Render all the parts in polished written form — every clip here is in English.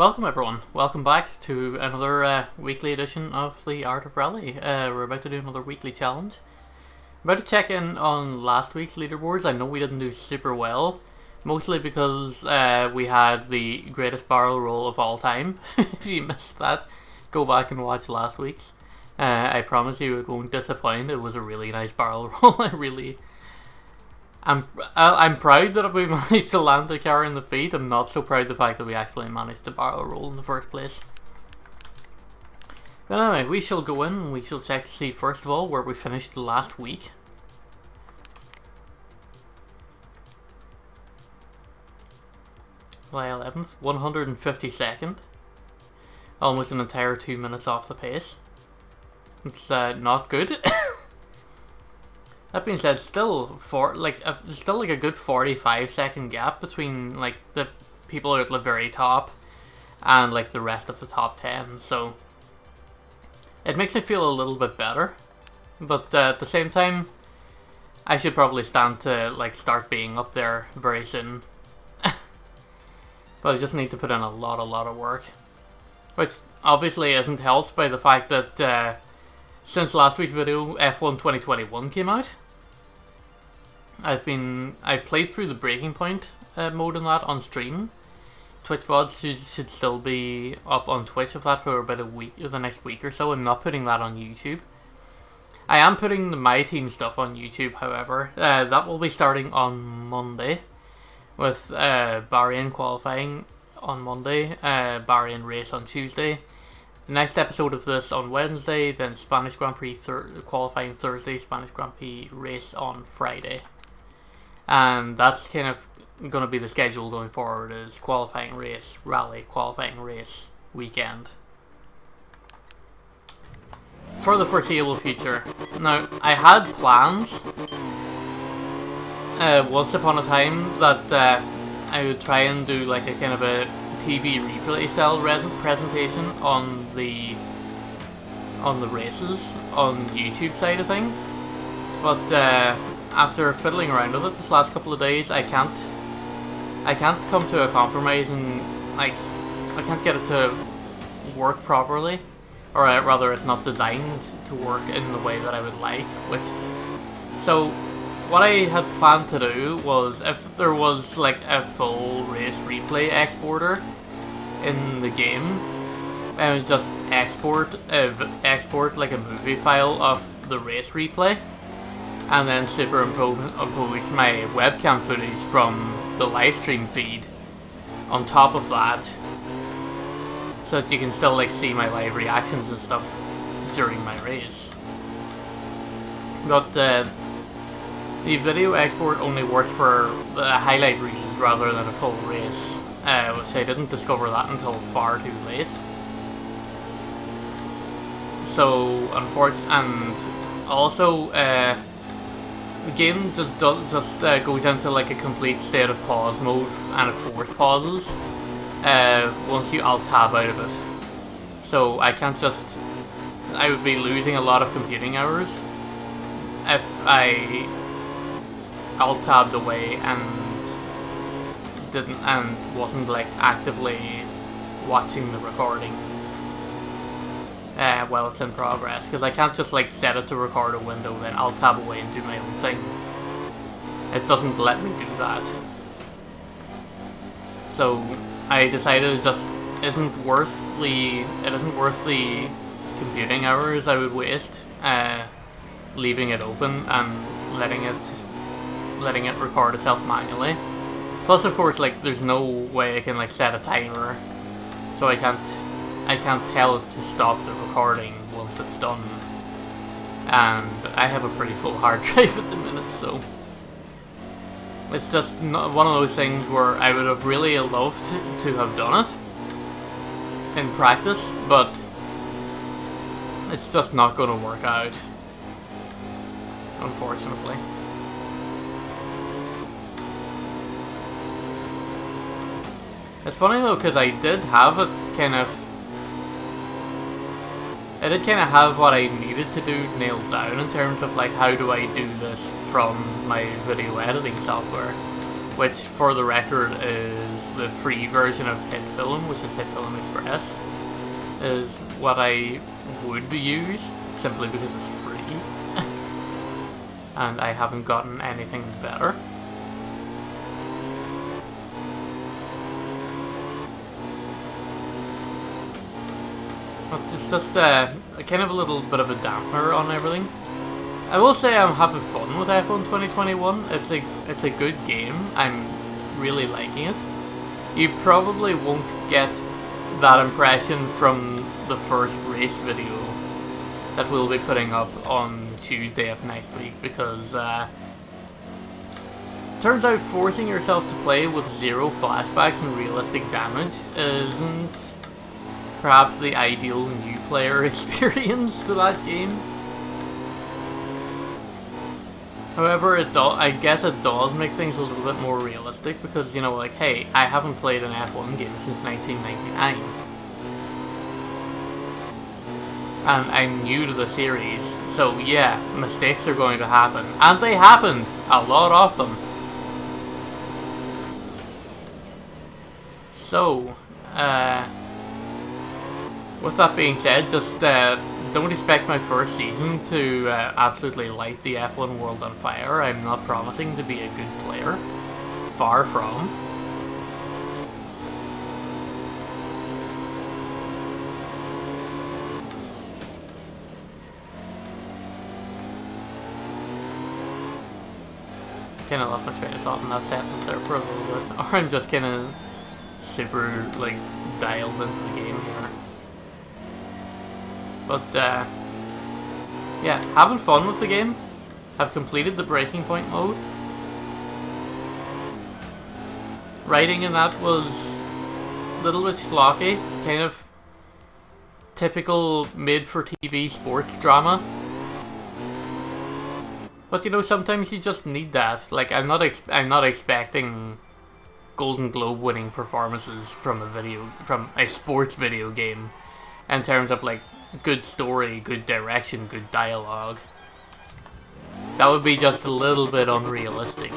Welcome everyone, welcome back to another weekly edition of the Art of Rally. We're about to do another weekly challenge. I'm about to check in on last week's leaderboards. I know we didn't do super well, mostly because we had the greatest barrel roll of all time. If you missed that, go back and watch last week's. I promise you it won't disappoint. It was a really nice barrel roll. I'm proud that we managed to land the car in the feed. I'm not so proud of the fact that we actually managed to barrel roll in the first place. But anyway, we shall go in and we shall check to see first of all where we finished last week. July 11th, 152nd. Almost an entire 2 minutes off the pace. It's not good. That being said, still a good 45-second gap between like the people at the very top and like the rest of the top 10. So it makes me feel a little bit better, but at the same time, I should probably stand to like start being up there very soon. But I just need to put in a lot of work, which obviously isn't helped by the fact that since last week's video, F1 2021 came out. I've played through the breaking point mode in that on stream. Twitch VODs should still be up on Twitch of that for about a week, or the next week or so. I'm not putting that on YouTube. I am putting the My Team stuff on YouTube, however. That will be starting on Monday, with Bahrain qualifying on Monday, Bahrain race on Tuesday. The next episode of this on Wednesday, then Spanish Grand Prix qualifying Thursday, Spanish Grand Prix race on Friday. And that's kind of going to be the schedule going forward, is qualifying race, rally, qualifying race, weekend. For the foreseeable future. Now, I had plans once upon a time that I would try and do like a kind of a TV replay style presentation on the races on the YouTube side of thing, but after fiddling around with it this last couple of days, I can't come to a compromise, and like I can't get it to work properly, or rather it's not designed to work in the way that I would like. So what I had planned to do was, if there was like a full race replay exporter in the game, I would just export like a movie file of the race replay, and then superimpose my webcam footage from the live stream feed on top of that, so that you can still like see my live reactions and stuff during my race. But the video export only works for the highlight reels rather than a full race, which I didn't discover that until far too late. So and also the game just goes into like a complete state of pause mode, and it force pauses once you alt tab out of it. So I would be losing a lot of computing hours if I alt tabbed away and wasn't like actively watching the recording while it's in progress, because I can't just like set it to record a window, then alt tab away and do my own thing. It doesn't let me do that. So I decided it just isn't worth the computing hours I would waste leaving it open and letting it record itself manually. Plus, of course, like there's no way I can like set a timer, so I can't tell it to stop the recording once it's done. And I have a pretty full hard drive at the minute, so it's just not one of those things where I would have really loved to have done it in practice, but it's just not going to work out, unfortunately. It's funny though, because I did have have what I needed to do nailed down in terms of like how do I do this from my video editing software, which for the record is the free version of HitFilm, which is HitFilm Express, is what I would use, simply because it's free. And I haven't gotten anything better. It's just kind of a little bit of a dampener on everything. I will say I'm having fun with F1 2021. It's a good game. I'm really liking it. You probably won't get that impression from the first race video that we'll be putting up on Tuesday of next week, because turns out forcing yourself to play with 0 flashbacks and realistic damage isn't perhaps the ideal new player experience to that game. However, I guess it does make things a little bit more realistic, because, you know, like, hey, I haven't played an F1 game since 1999. And I'm new to the series, so yeah, mistakes are going to happen. And they happened! A lot of them. So, with that being said, just don't expect my first season to absolutely light the F1 world on fire. I'm not promising to be a good player. Far from. Kind of lost my train of thought in that sentence there for a little bit. Or I'm just kind of super, like, dialed into the game here. But, yeah, having fun with the game. Have completed the breaking point mode. Writing in that was a little bit schlocky. Kind of typical made-for-TV sports drama. But, you know, sometimes you just need that. Like, I'm not expecting Golden Globe winning performances from a sports video game, in terms of, like, good story, good direction, good dialogue. That would be just a little bit unrealistic.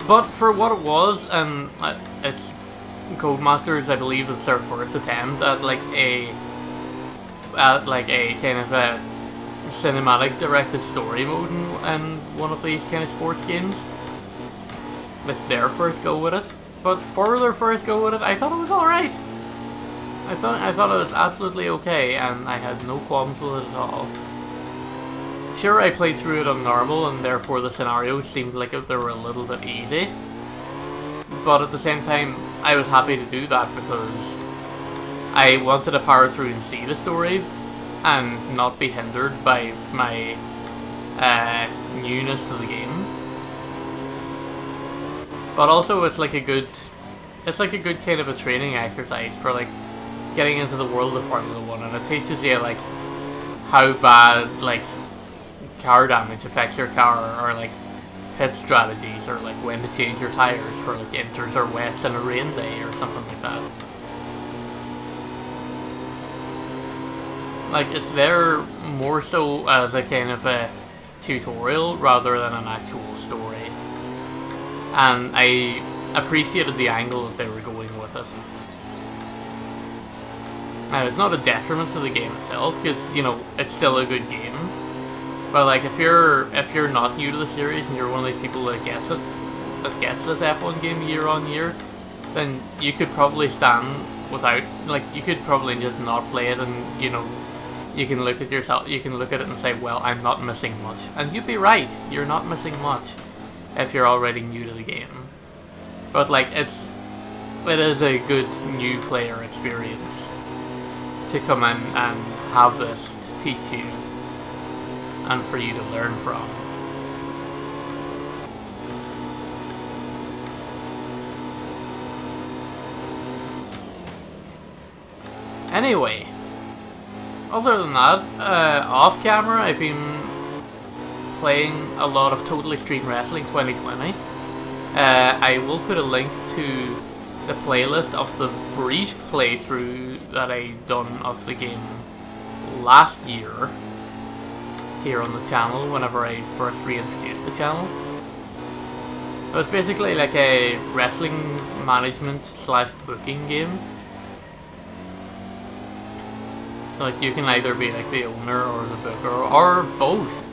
But for what it was, and it's Codemasters, I believe it's their first attempt at a kind of a cinematic directed story mode in one of these kind of sports games. It's their first go with it. But for their first go with it, I thought it was alright. I thought it was absolutely okay, and I had no qualms with it at all. Sure, I played through it on normal, and therefore the scenarios seemed like they were a little bit easy. But at the same time, I was happy to do that because I wanted to power through and see the story, and not be hindered by my newness to the game. But also, it's like a good kind of a training exercise for like getting into the world of Formula 1, and it teaches you like how bad like car damage affects your car, or like pit strategies, or like when to change your tires for like inters or wets in a rain day or something like that. Like, it's there more so as a kind of a tutorial rather than an actual story. And I appreciated the angle that they were going with it. Now, it's not a detriment to the game itself, because, you know, it's still a good game. But like, if you're not new to the series and you're one of these people that gets this F1 game year on year, then you could probably stand without, like, you could probably just not play it, and, you know, you can look at it and say, well, I'm not missing much. And you'd be right, you're not missing much if you're already new to the game. But like, it is a good new player experience to come in and have this to teach you and for you to learn from. Anyway, other than that, off camera, I've been playing a lot of Total Extreme Wrestling 2020. I will put a link to the playlist of the brief playthrough that I done of the game last year here on the channel, whenever I first reintroduced the channel. It was basically like a wrestling management slash booking game. So like you can either be like the owner or the booker or both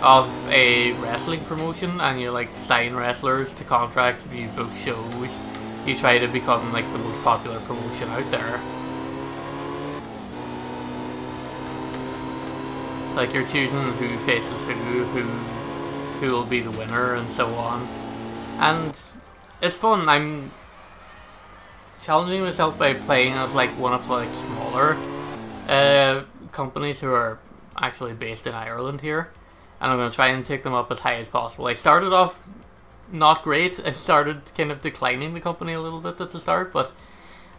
of a wrestling promotion, and you like sign wrestlers to contracts, you book shows, you try to become like the most popular promotion out there. Like you're choosing who faces who will be the winner and so on. And it's fun. I'm challenging myself by playing as like one of the like smaller companies who are actually based in Ireland here. And I'm going to try and take them up as high as possible. I started off not great. I started kind of declining the company a little bit at the start, but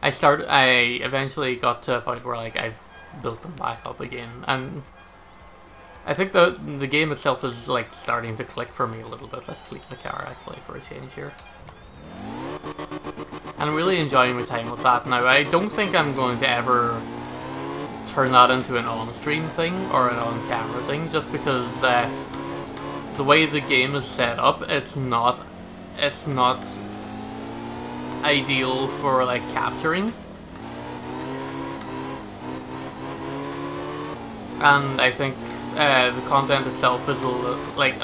I eventually got to a point where like I've built them back up again. And I think the game itself is like starting to click for me a little bit. Let's fleet the car actually for a change here. And I'm really enjoying my time with that now. I don't think I'm going to ever turn that into an on-stream thing or an on-camera thing, just because the way the game is set up, it's not ideal for like capturing. And I think the content itself is a little like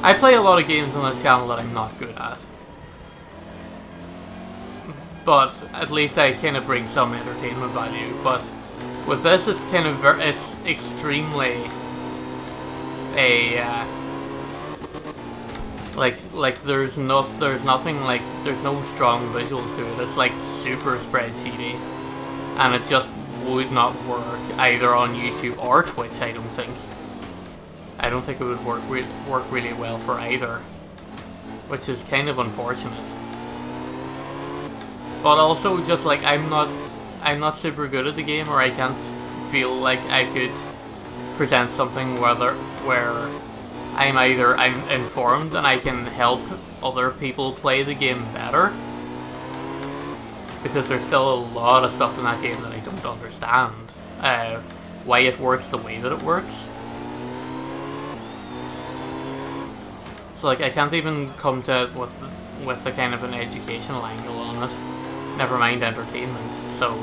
I play a lot of games on this channel that I'm not good at, but at least I kind of bring some entertainment value. But with this, it's kind of it's extremely like there's nothing like there's no strong visuals to it. It's like super spreadsheety, and it just would not work either on YouTube or Twitch. I don't think it would work really well for either, which is kind of unfortunate. But also, just like I'm not super good at the game, or I can't feel like I could present something where I'm informed and I can help other people play the game better, because there's still a lot of stuff in that game that I don't understand. Why it works the way that it works. So like I can't even come to it with the kind of an educational angle on it. Never mind entertainment. So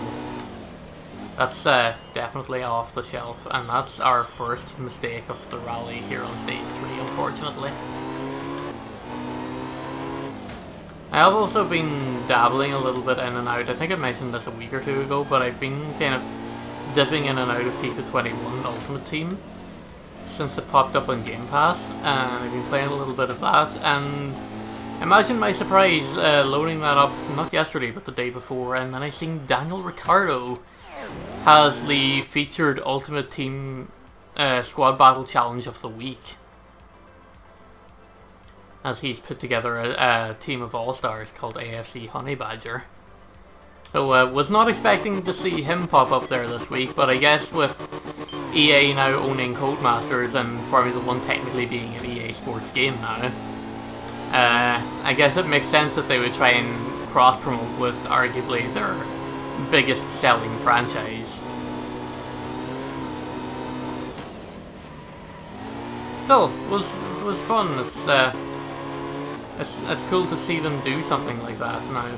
that's definitely off the shelf, and that's our first mistake of the rally here on stage 3, unfortunately. I have also been dabbling a little bit in and out. I think I mentioned this a week or two ago, but I've been kind of dipping in and out of FIFA 21 Ultimate Team since it popped up on Game Pass, and I've been playing a little bit of that, and imagine my surprise loading that up, not yesterday, but the day before, and then I seen Daniel Ricciardo has the featured Ultimate Team Squad Battle Challenge of the week, as he's put together a team of all-stars called AFC Honey Badger. So was not expecting to see him pop up there this week, but I guess with EA now owning Codemasters and Formula 1 technically being an EA Sports game now, I guess it makes sense that they would try and cross-promote with arguably their biggest selling franchise. Still, was fun. It's cool to see them do something like that now.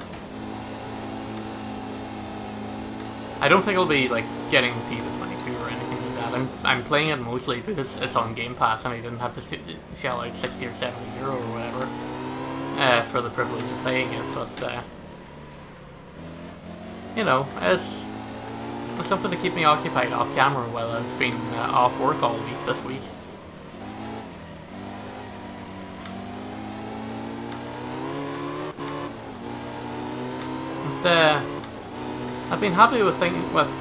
I don't think I'll be like getting FIFA 22 or anything like that. I'm playing it mostly because it's on Game Pass and I didn't have to shell out 60 or 70 euro or whatever for the privilege of playing it. But you know, it's something to keep me occupied off camera while I've been off work all week this week. But, I've been happy with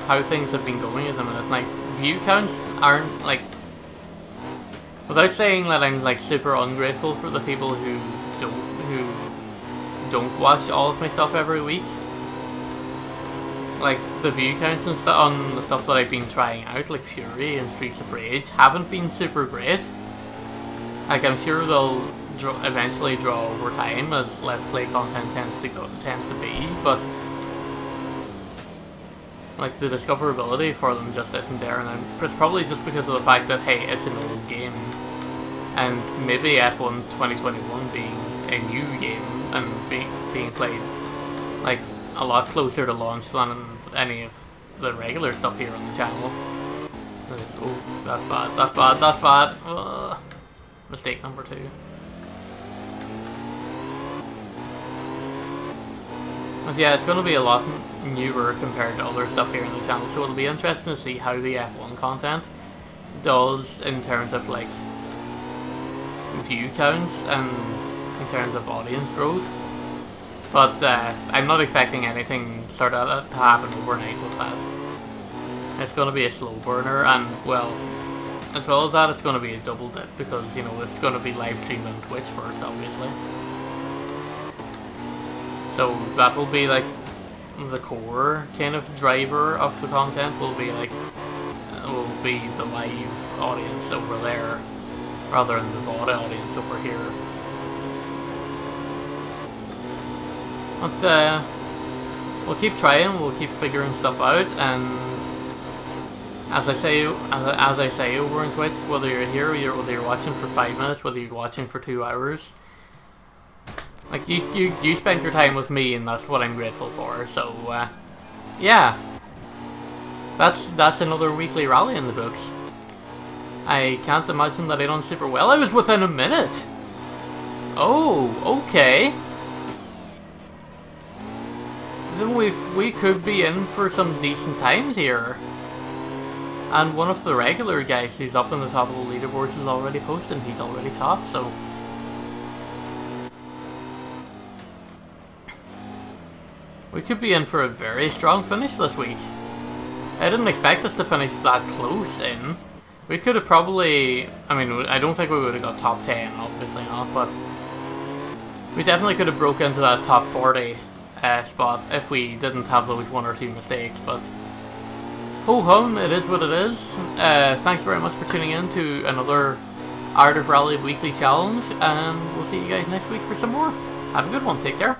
how things have been going at the minute. Like, view counts aren't like, without saying that I'm like super ungrateful for the people who don't watch all of my stuff every week. Like, the view counts and stuff on the stuff that I've been trying out, like Fury and Streets of Rage, haven't been super great. Like, I'm sure they'll eventually draw over time as Let's Play content tends to be, but like the discoverability for them just isn't there, and it's probably just because of the fact that, hey, it's an old game. and maybe F1 2021 being a new game and being played like a lot closer to launch than any of the regular stuff here on the channel. Oh, that's bad, that's bad, that's bad. Mistake number 2. But yeah, it's going to be a lot newer compared to other stuff here on the channel, so it'll be interesting to see how the F1 content does in terms of like view counts and in terms of audience growth. But I'm not expecting anything sort of to happen overnight with that. It's going to be a slow burner, and well, as well as that, it's going to be a double dip because, you know, it's going to be live streamed on Twitch first, obviously. So that will be like the core kind of driver of the content. Will be like the live audience over there rather than the VOD audience over here. But we'll keep trying, we'll keep figuring stuff out, and as I say over on Twitch, whether you're here, whether you're watching for 5 minutes, whether you're watching for 2 hours, like you spent your time with me, and that's what I'm grateful for. So yeah, that's another weekly rally in the books. I can't imagine that I done super well. I was within a minute. Oh, okay. Then we could be in for some decent times here. And one of the regular guys who's up on the top of the leaderboards is already posted. He's already top, so we could be in for a very strong finish this week. I didn't expect us to finish that close in. We could have probably, I mean, I don't think we would have got top 10, obviously not, but we definitely could have broke into that top 40 spot if we didn't have those 1 or 2 mistakes, but ho-hum, it is what it is. Thanks very much for tuning in to another Art of Rally weekly challenge, and we'll see you guys next week for some more. Have a good one, take care.